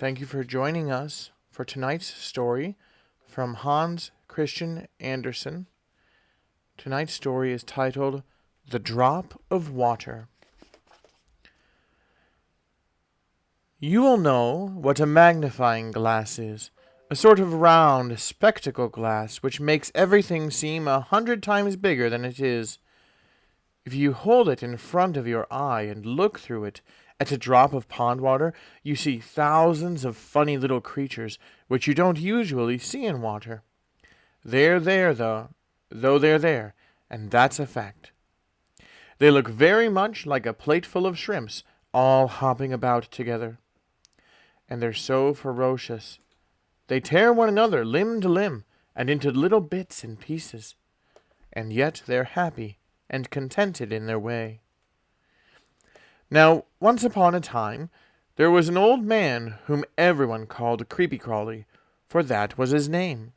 Thank you for joining us for tonight's story from Hans Christian Andersen. Tonight's story is titled The Drop of Water. You will know what a magnifying glass is, a sort of round spectacle glass which makes everything seem 100 times bigger than it is. If you hold it in front of your eye and look through it at a drop of pond water, you see thousands of funny little creatures which you don't usually see in water. They're there, though they're there, and that's a fact. They look very much like a plateful of shrimps, all hopping about together. And they're so ferocious. They tear one another limb to limb, and into little bits and pieces. And yet they're happy and contented in their way. Now, once upon a time, there was an old man whom everyone called Creepy-Crawly, for that was his name.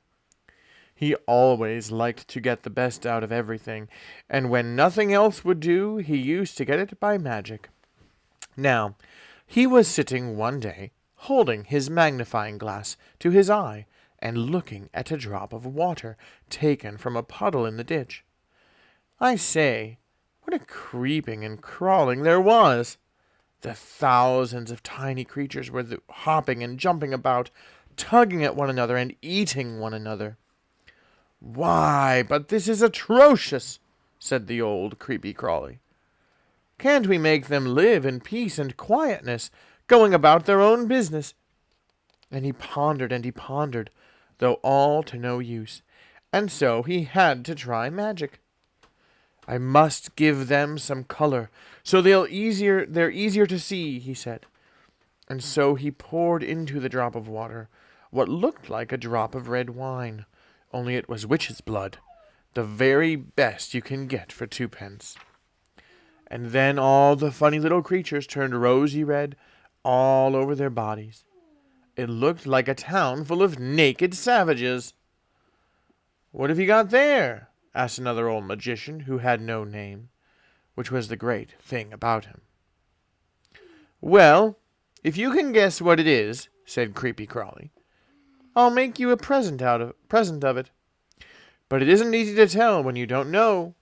He always liked to get the best out of everything, and when nothing else would do, he used to get it by magic. Now, he was sitting one day, holding his magnifying glass to his eye, and looking at a drop of water taken from a puddle in the ditch. I say, what a creeping and crawling there was! The thousands of tiny creatures were hopping and jumping about, tugging at one another and eating one another. "Why, but this is atrocious," said the old Creepy-Crawly. "Can't we make them live in peace and quietness, going about their own business?" And he pondered, though all to no use, and so he had to try magic. "I must give them some color, so they're easier to see," he said. And so he poured into the drop of water what looked like a drop of red wine, only it was witch's blood, the very best you can get for 2 pence. And then all the funny little creatures turned rosy red all over their bodies. It looked like a town full of naked savages. "What have you got there?" asked another old magician who had no name, which was the great thing about him. "Well, if you can guess what it is," said Creepy-Crawly, "I'll make you a present of it. But it isn't easy to tell when you don't know."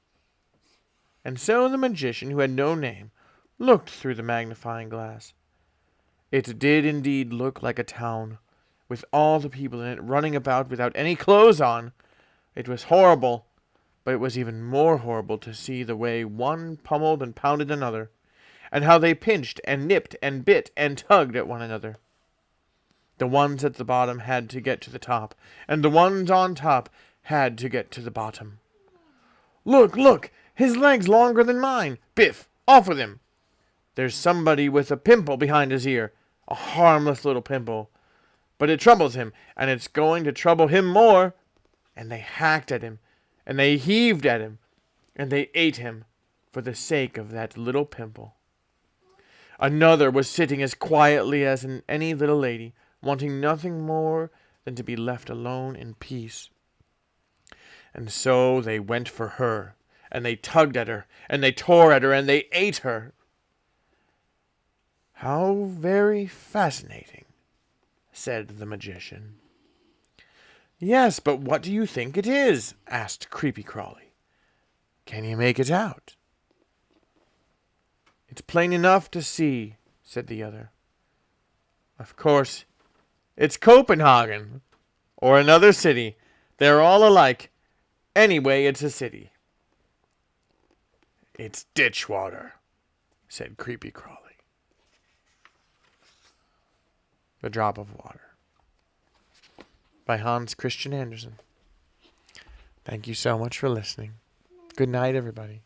And so the magician, who had no name, looked through the magnifying glass. It did indeed look like a town, with all the people in it running about without any clothes on. It was horrible, but it was even more horrible to see the way one pummeled and pounded another, and how they pinched and nipped and bit and tugged at one another. The ones at the bottom had to get to the top, and the ones on top had to get to the bottom. Look, his leg's longer than mine. Biff, off with him. There's somebody with a pimple behind his ear, a harmless little pimple, but it troubles him, and it's going to trouble him more." And they hacked at him, and they heaved at him, and they ate him for the sake of that little pimple. Another was sitting as quietly as any little lady, wanting nothing more than to be left alone in peace. And so they went for her, and they tugged at her, and they tore at her, and they ate her. "How very fascinating," said the magician. "Yes, but what do you think it is?" asked Creepy-Crawly. "Can you make it out?" "It's plain enough to see," said the other. "Of course, it's Copenhagen, or another city. They're all alike. Anyway, it's a city." "It's ditch water," said Creepy-Crawly. The Drop of Water by Hans Christian Andersen. Thank you so much for listening. Good night, everybody.